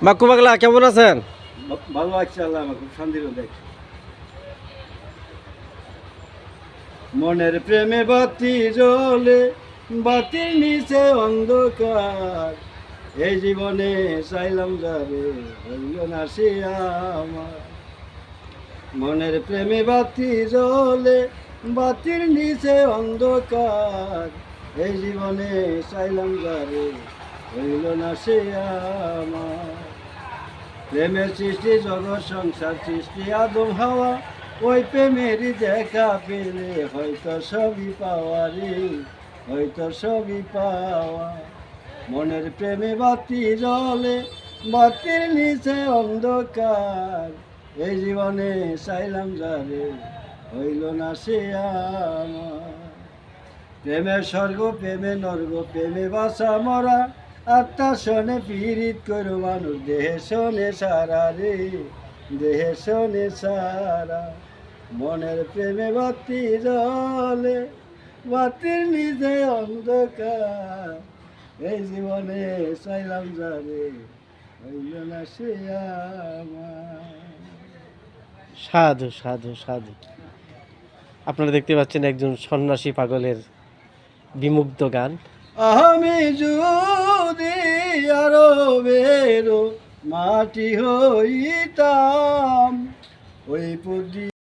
মাকু পাগলা কেমন আছেন? ভালো লাগছে, আল্লাহ আমার খুব শান্তির দেখ। মনের প্রেমে বাতি জ্বলে, বাতির নিচে অন্ধকার, এই জীবনে চাইলাম যাবে হইল না সে আমার। মনের প্রেমে বাতি জ্বলে, বাতির নিচে অন্ধকার, এই জীবনে চাইলাম যাবে হইল না সে আমার। প্রেমের সৃষ্টি জগৎ সংসার সৃষ্টি আদম হাওয়া, ওই প্রেমেরই দেখা পেলে হয়তো সবই পাওয়া রে, হয়তো সবই পাওয়া। মনের প্রেমে বাতি জ্বলে, বাতির নিচে অন্ধকার, এই জীবনে চাইলাম যারে হইল না সে আমার। প্রেমের স্বর্গ প্রেমে নর্গ, প্রেমে বাসা মরা, আত্মা শোনে পীড়িত করো মানুষ, দেহে শোনে সারা রে, দেহে শোনে সারা। মনের প্রেমে বাতি জ্বলে, বাতির নিজে অন্ধকার, এই জীবনে চাইলাম যারে হইল না সে আমার। সাধু সাধু সাধু। আপনারা দেখতে পাচ্ছেন একজন সন্ন্যাসী পাগলের বিমুগ্ধ গান। আমি যদি আরবের মাটি হইতাম, ওই পুদি